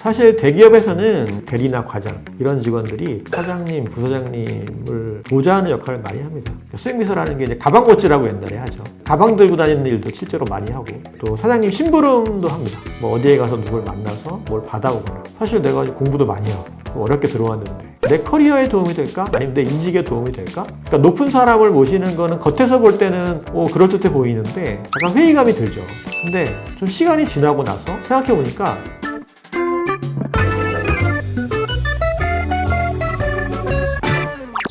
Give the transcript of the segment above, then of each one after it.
사실 대기업에서는 대리나 과장 이런 직원들이 사장님, 부서장님을 보좌하는 역할을 많이 합니다. 수행비서라는 게 이제 가방고치라고 옛날에 하죠. 가방 들고 다니는 일도 실제로 많이 하고, 또 사장님 심부름도 합니다. 뭐 어디에 가서 누굴 만나서 뭘 받아오거나. 사실 내가 공부도 많이 하고 어렵게 들어왔는데 내 커리어에 도움이 될까? 아니면 내 이직에 도움이 될까? 그러니까 높은 사람을 모시는 거는 겉에서 볼 때는 그럴듯해 보이는데 약간 회의감이 들죠. 근데 좀 시간이 지나고 나서 생각해 보니까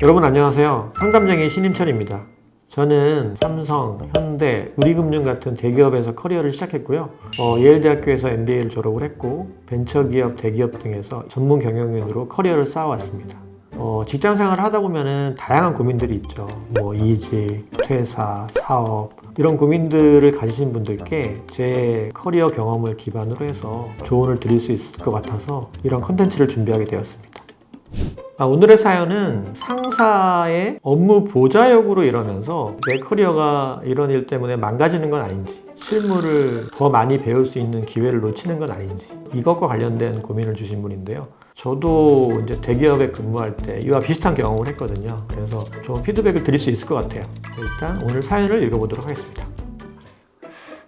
여러분 안녕하세요. 상담쟁이 신임철입니다. 저는 삼성, 현대, 우리금융 같은 대기업에서 커리어를 시작했고요. 예일대학교에서 MBA를 졸업을 했고 벤처기업, 대기업 등에서 전문 경영인으로 커리어를 쌓아왔습니다. 직장 생활을 하다 보면은 다양한 고민들이 있죠. 이직, 퇴사, 사업 이런 고민들을 가지신 분들께 제 커리어 경험을 기반으로 해서 조언을 드릴 수 있을 것 같아서 이런 컨텐츠를 준비하게 되었습니다. 오늘의 사연은 상사의 업무 보좌역으로 일하면서 내 커리어가 이런 일 때문에 망가지는 건 아닌지, 실무를 더 많이 배울 수 있는 기회를 놓치는 건 아닌지, 이것과 관련된 고민을 주신 분인데요. 저도 이제 대기업에 근무할 때 이와 비슷한 경험을 했거든요. 그래서 좀 피드백을 드릴 수 있을 것 같아요. 일단 오늘 사연을 읽어보도록 하겠습니다.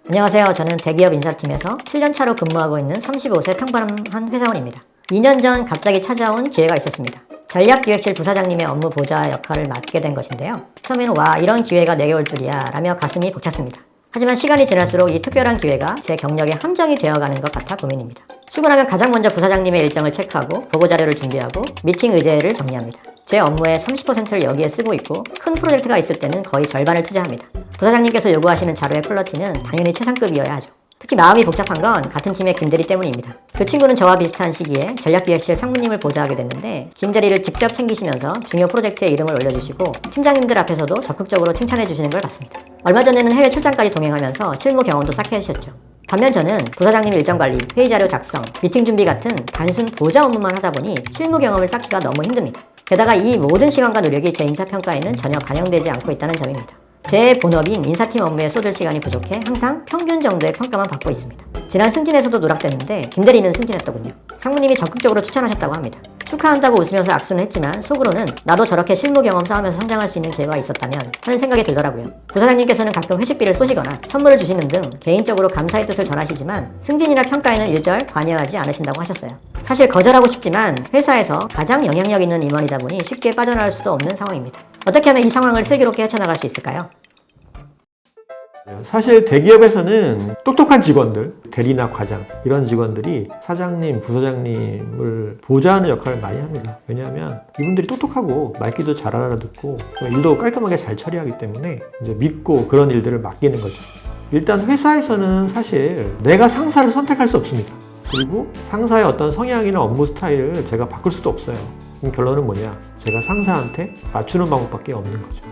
안녕하세요. 저는 대기업 인사팀에서 7년 차로 근무하고 있는 35세 평범한 회사원입니다. 2년 전 갑자기 찾아온 기회가 있었습니다. 전략기획실 부사장님의 업무 보좌 역할을 맡게 된 것인데요. 처음에는 와, 이런 기회가 내게 올 줄이야 라며 가슴이 벅찼습니다. 하지만 시간이 지날수록 이 특별한 기회가 제 경력에 함정이 되어가는 것 같아 고민입니다. 출근하면 가장 먼저 부사장님의 일정을 체크하고 보고자료를 준비하고 미팅 의제를 정리합니다. 제 업무의 30%를 여기에 쓰고 있고 큰 프로젝트가 있을 때는 거의 절반을 투자합니다. 부사장님께서 요구하시는 자료의 퀄리티는 당연히 최상급이어야 하죠. 특히 마음이 복잡한 건 같은 팀의 김대리 때문입니다. 그 친구는 저와 비슷한 시기에 전략기획실 상무님을 보좌하게 됐는데 김대리를 직접 챙기시면서 중요 프로젝트에 이름을 올려주시고 팀장님들 앞에서도 적극적으로 칭찬해 주시는 걸 봤습니다. 얼마 전에는 해외 출장까지 동행하면서 실무 경험도 쌓게 해주셨죠. 반면 저는 부사장님 일정 관리, 회의 자료 작성, 미팅 준비 같은 단순 보좌 업무만 하다 보니 실무 경험을 쌓기가 너무 힘듭니다. 게다가 이 모든 시간과 노력이 제 인사평가에는 전혀 반영되지 않고 있다는 점입니다. 제 본업인 인사팀 업무에 쏟을 시간이 부족해 항상 평균 정도의 평가만 받고 있습니다. 지난 승진에서도 누락됐는데 김대리는 승진했더군요. 상무님이 적극적으로 추천하셨다고 합니다. 축하한다고 웃으면서 악수는 했지만 속으로는 나도 저렇게 실무 경험 쌓으면서 성장할 수 있는 기회가 있었다면 하는 생각이 들더라고요. 부사장님께서는 가끔 회식비를 쏘시거나 선물을 주시는 등 개인적으로 감사의 뜻을 전하시지만 승진이나 평가에는 일절 관여하지 않으신다고 하셨어요. 사실 거절하고 싶지만 회사에서 가장 영향력 있는 임원이다 보니 쉽게 빠져나갈 수도 없는 상황입니다. 어떻게 하면 이 상황을 슬기롭게 헤쳐나갈 수 있을까요? 사실 대기업에서는 똑똑한 직원들, 대리나 과장 이런 직원들이 사장님, 부서장님을 보좌하는 역할을 많이 합니다. 왜냐하면 이분들이 똑똑하고 말귀도 잘 알아듣고 일도 깔끔하게 잘 처리하기 때문에 이제 믿고 그런 일들을 맡기는 거죠. 일단 회사에서는 사실 내가 상사를 선택할 수 없습니다. 그리고 상사의 어떤 성향이나 업무 스타일을 제가 바꿀 수도 없어요. 그럼 결론은 뭐냐? 제가 상사한테 맞추는 방법밖에 없는 거죠.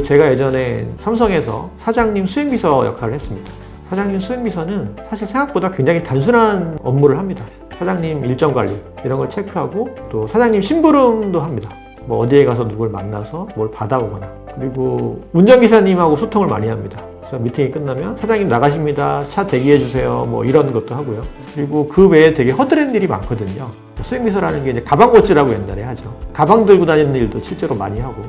제가 예전에 삼성에서 사장님 수행비서 역할을 했습니다. 사장님 수행비서는 사실 생각보다 굉장히 단순한 업무를 합니다. 사장님 일정 관리 이런 걸 체크하고 또 사장님 심부름도 합니다. 어디에 가서 누굴 만나서 뭘 받아오거나, 그리고 운전기사님하고 소통을 많이 합니다. 그래서 미팅이 끝나면 사장님 나가십니다. 차 대기해 주세요. 이런 것도 하고요. 그리고 그 외에 되게 허드렛 일이 많거든요. 수행비서라는 게 이제 가방고치라고 옛날에 하죠. 가방 들고 다니는 일도 실제로 많이 하고.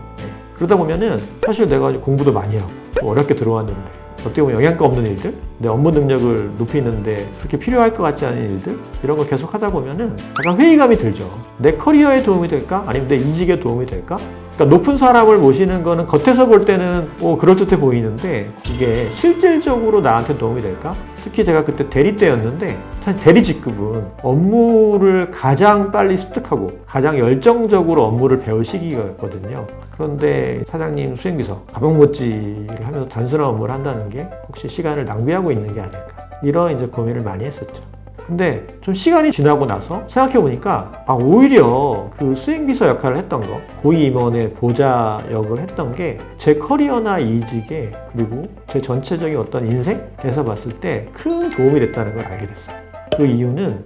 그러다 보면은 사실 내가 공부도 많이 하고 어렵게 들어왔는데 어떻게 보면 영양가 없는 일들, 내 업무 능력을 높이는데 그렇게 필요할 것 같지 않은 일들, 이런 걸 계속 하다 보면은 약간 회의감이 들죠. 내 커리어에 도움이 될까? 아니면 내 이직에 도움이 될까? 그러니까 높은 사람을 모시는 거는 겉에서 볼 때는 그럴듯해 보이는데 이게 실질적으로 나한테 도움이 될까? 특히 제가 그때 대리 때였는데 사실 대리 직급은 업무를 가장 빨리 습득하고 가장 열정적으로 업무를 배울 시기였거든요. 그런데 사장님 수행비서, 가방고치를 하면서 단순한 업무를 한다는 게 혹시 시간을 낭비하고 있는 게 아닐까? 이런 이제 고민을 많이 했었죠. 근데 좀 시간이 지나고 나서 생각해보니까 오히려 그 수행비서 역할을 했던 거, 고위 임원의 보좌 역을 했던 게 제 커리어나 이직에, 그리고 제 전체적인 어떤 인생에서 봤을 때 큰 도움이 됐다는 걸 알게 됐어요. 그 이유는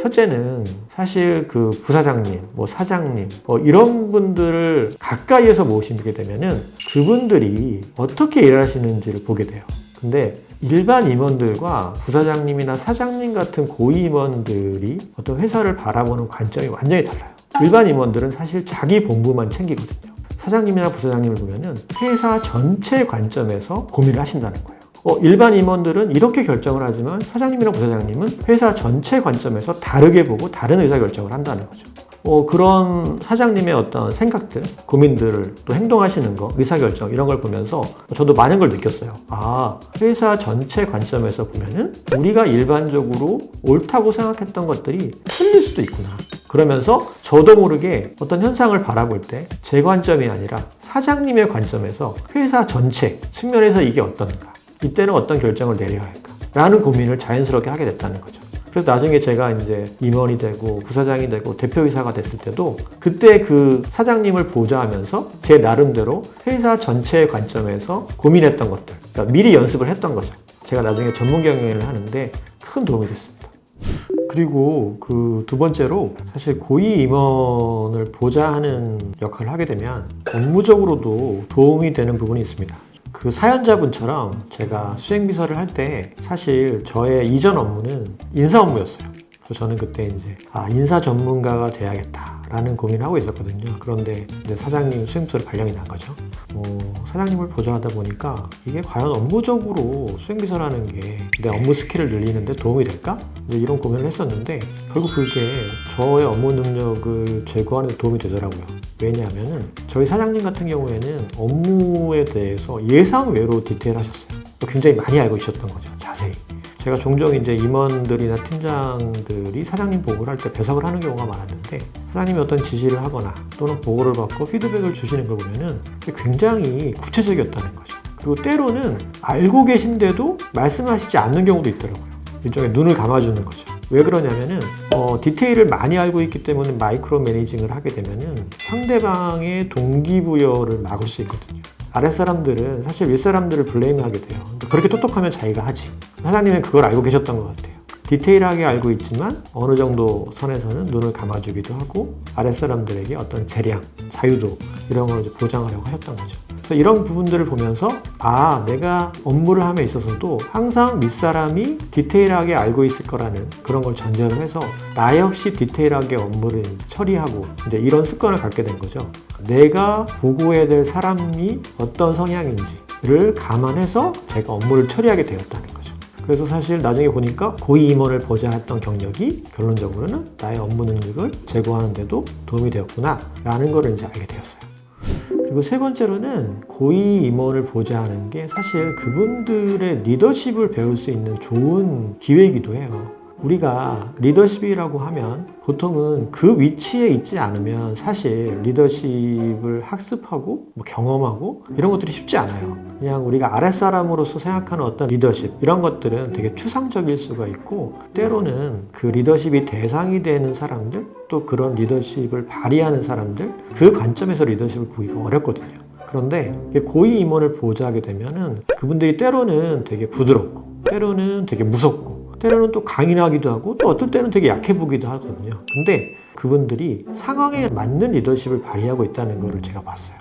첫째는 사실 그 부사장님, 사장님 이런 분들을 가까이에서 모시게 되면은 그분들이 어떻게 일하시는지를 보게 돼요. 근데 일반 임원들과 부사장님이나 사장님 같은 고위 임원들이 어떤 회사를 바라보는 관점이 완전히 달라요. 일반 임원들은 사실 자기 본부만 챙기거든요. 사장님이나 부사장님을 보면은 회사 전체 관점에서 고민을 하신다는 거예요. 일반 임원들은 이렇게 결정을 하지만 사장님이나 부사장님은 회사 전체 관점에서 다르게 보고 다른 의사결정을 한다는 거죠. 그런 사장님의 어떤 생각들, 고민들을 또 행동하시는 거, 의사결정 이런 걸 보면서 저도 많은 걸 느꼈어요. 아, 회사 전체 관점에서 보면은 우리가 일반적으로 옳다고 생각했던 것들이 틀릴 수도 있구나. 그러면서 저도 모르게 어떤 현상을 바라볼 때 제 관점이 아니라 사장님의 관점에서 회사 전체 측면에서 이게 어떤가, 이때는 어떤 결정을 내려야 할까 라는 고민을 자연스럽게 하게 됐다는 거죠. 그래서 나중에 제가 이제 임원이 되고 부사장이 되고 대표이사가 됐을 때도 그때 그 사장님을 보좌하면서 제 나름대로 회사 전체의 관점에서 고민했던 것들, 그러니까 미리 연습을 했던 거죠. 제가 나중에 전문 경영을 하는데 큰 도움이 됐습니다. 그리고 그 두 번째로 사실 고위 임원을 보좌하는 역할을 하게 되면 업무적으로도 도움이 되는 부분이 있습니다. 그 사연자분처럼 제가 수행비서를 할 때 사실 저의 이전 업무는 인사 업무였어요. 그래서 저는 그때 이제 인사 전문가가 돼야겠다라는 고민을 하고 있었거든요. 그런데 이제 사장님 수행비서로 발령이 난 거죠. 사장님을 보좌하다 보니까 이게 과연 업무적으로 수행비서라는 게 내 업무 스킬을 늘리는데 도움이 될까? 이제 이런 고민을 했었는데 결국 그게 저의 업무 능력을 제고하는 데 도움이 되더라고요. 왜냐하면은 저희 사장님 같은 경우에는 업무에 대해서 예상외로 디테일하셨어요. 굉장히 많이 알고 있었던 거죠. 자세히. 제가 종종 이제 임원들이나 팀장들이 사장님 보고를 할 때 배석을 하는 경우가 많았는데 사장님이 어떤 지시를 하거나 또는 보고를 받고 피드백을 주시는 걸 보면은 굉장히 구체적이었다는 거죠. 그리고 때로는 알고 계신데도 말씀하시지 않는 경우도 있더라고요. 일종의 눈을 감아주는 거죠. 왜 그러냐면은 디테일을 많이 알고 있기 때문에 마이크로 매니징을 하게 되면은 상대방의 동기부여를 막을 수 있거든요. 아랫사람들은 사실 윗사람들을 블레임하게 돼요. 그렇게 똑똑하면 자기가 하지. 사장님은 그걸 알고 계셨던 것 같아요. 디테일하게 알고 있지만 어느 정도 선에서는 눈을 감아주기도 하고 아랫사람들에게 어떤 재량, 자유도 이런 걸 보장하려고 하셨던 거죠. 그래서 이런 부분들을 보면서 내가 업무를 함에 있어서도 항상 윗사람이 디테일하게 알고 있을 거라는 그런 걸 전제로 해서 나 역시 디테일하게 업무를 처리하고 이제 이런 습관을 갖게 된 거죠. 내가 보고해야 될 사람이 어떤 성향인지를 감안해서 제가 업무를 처리하게 되었다는 거죠. 그래서 사실 나중에 보니까 고위 임원을 보좌했던 경력이 결론적으로는 나의 업무 능력을 제고하는 데도 도움이 되었구나 라는 걸 이제 알게 되었어요. 그리고 세 번째로는 고위 임원을 보좌하는 게 사실 그분들의 리더십을 배울 수 있는 좋은 기회이기도 해요. 우리가 리더십이라고 하면 보통은 그 위치에 있지 않으면 사실 리더십을 학습하고 경험하고 이런 것들이 쉽지 않아요. 그냥 우리가 아랫사람으로서 생각하는 어떤 리더십 이런 것들은 되게 추상적일 수가 있고 때로는 그 리더십이 대상이 되는 사람들 또 그런 리더십을 발휘하는 사람들 그 관점에서 리더십을 보기가 어렵거든요. 그런데 고위 임원을 보좌하게 되면은 그분들이 때로는 되게 부드럽고 때로는 되게 무섭고 때로는 또 강인하기도 하고 또 어떨 때는 되게 약해 보기도 하거든요. 근데 그분들이 상황에 맞는 리더십을 발휘하고 있다는 거를 제가 봤어요.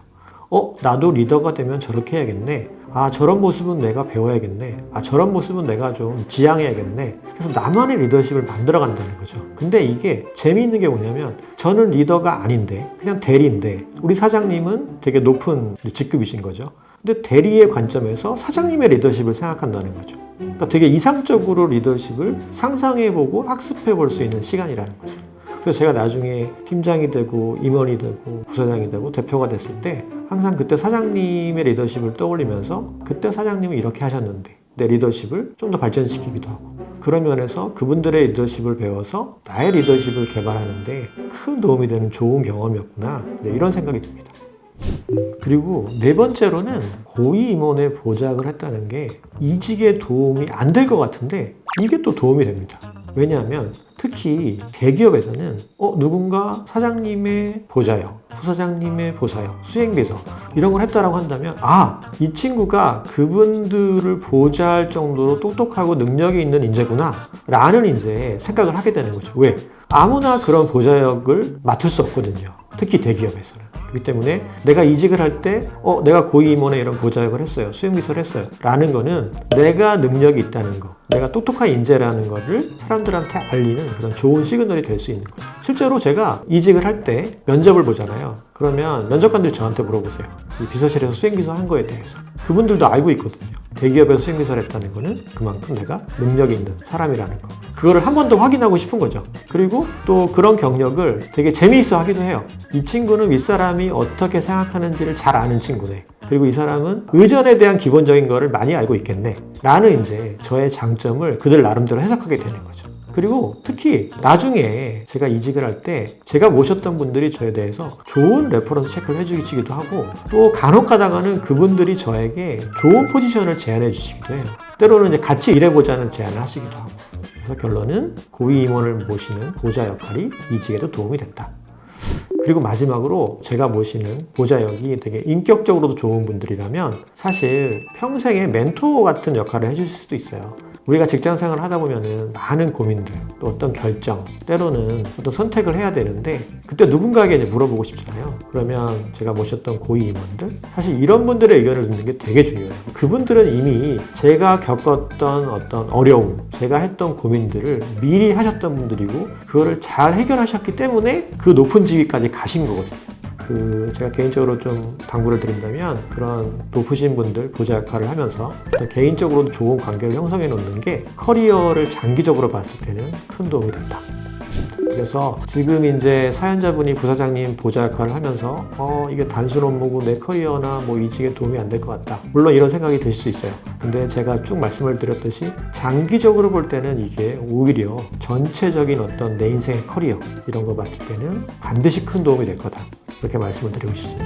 나도 리더가 되면 저렇게 해야겠네. 저런 모습은 내가 배워야겠네. 저런 모습은 내가 좀 지향해야겠네. 그래서 나만의 리더십을 만들어 간다는 거죠. 근데 이게 재미있는 게 뭐냐면 저는 리더가 아닌데 그냥 대리인데 우리 사장님은 되게 높은 직급이신 거죠. 근데 대리의 관점에서 사장님의 리더십을 생각한다는 거죠. 그러니까 되게 이상적으로 리더십을 상상해보고 학습해볼 수 있는 시간이라는 거죠. 그래서 제가 나중에 팀장이 되고 임원이 되고 부사장이 되고 대표가 됐을 때 항상 그때 사장님의 리더십을 떠올리면서 그때 사장님은 이렇게 하셨는데 내 리더십을 좀 더 발전시키기도 하고 그런 면에서 그분들의 리더십을 배워서 나의 리더십을 개발하는데 큰 도움이 되는 좋은 경험이었구나 이런 생각이 듭니다. 그리고 네 번째로는 고위 임원의 보좌를 했다는 게 이직에 도움이 안 될 것 같은데 이게 또 도움이 됩니다. 왜냐하면 특히 대기업에서는 누군가 사장님의 보좌역, 부사장님의 보좌역, 수행비서 이런 걸 했다라고 한다면 이 친구가 그분들을 보좌할 정도로 똑똑하고 능력이 있는 인재구나 라는 이제 생각을 하게 되는 거죠. 왜? 아무나 그런 보좌역을 맡을 수 없거든요. 특히 대기업에서는. 그렇기 때문에 내가 이직을 할 때 내가 고위임원에 이런 보좌역을 했어요. 수행비서를 했어요. 라는 거는 내가 능력이 있다는 거, 내가 똑똑한 인재라는 거를 사람들한테 알리는 그런 좋은 시그널이 될 수 있는 거예요. 실제로 제가 이직을 할 때 면접을 보잖아요. 그러면 면접관들이 저한테 물어보세요. 이 비서실에서 수행비서 한 거에 대해서. 그분들도 알고 있거든요. 대기업에서 수행비서를 했다는 거는 그만큼 내가 능력이 있는 사람이라는 거. 그거를 한 번 더 확인하고 싶은 거죠. 그리고 또 그런 경력을 되게 재미있어 하기도 해요. 이 친구는 윗사람이 어떻게 생각하는지를 잘 아는 친구네. 그리고 이 사람은 의전에 대한 기본적인 거를 많이 알고 있겠네. 라는 이제 저의 장점을 그들 나름대로 해석하게 되는 거죠. 그리고 특히 나중에 제가 이직을 할 때 제가 모셨던 분들이 저에 대해서 좋은 레퍼런스 체크를 해주시기도 하고 또 간혹 가다가는 그분들이 저에게 좋은 포지션을 제안해 주시기도 해요. 때로는 이제 같이 일해보자는 제안을 하시기도 하고. 그래서 결론은 고위 임원을 모시는 보좌 역할이 이직에도 도움이 된다. 그리고 마지막으로 제가 모시는 보좌역이 되게 인격적으로도 좋은 분들이라면 사실 평생의 멘토 같은 역할을 해주실 수도 있어요. 우리가 직장 생활을 하다 보면은 많은 고민들, 또 어떤 결정, 때로는 어떤 선택을 해야 되는데 그때 누군가에게 이제 물어보고 싶잖아요. 그러면 제가 모셨던 고위 임원들, 사실 이런 분들의 의견을 듣는 게 되게 중요해요. 그분들은 이미 제가 겪었던 어떤 어려움, 제가 했던 고민들을 미리 하셨던 분들이고 그거를 잘 해결하셨기 때문에 그 높은 지위까지 가신 거거든요. 제가 개인적으로 좀 당부를 드린다면 그런 높으신 분들 보좌 역할을 하면서 개인적으로도 좋은 관계를 형성해 놓는 게 커리어를 장기적으로 봤을 때는 큰 도움이 된다. 그래서 지금 이제 사연자분이 부사장님 보좌 역할을 하면서 이게 단순 업무고 내 커리어나 뭐 이직에 도움이 안 될 것 같다. 물론 이런 생각이 드실 수 있어요. 근데 제가 쭉 말씀을 드렸듯이 장기적으로 볼 때는 이게 오히려 전체적인 어떤 내 인생의 커리어 이런 거 봤을 때는 반드시 큰 도움이 될 거다. 이렇게 말씀을 드리고 싶습니다.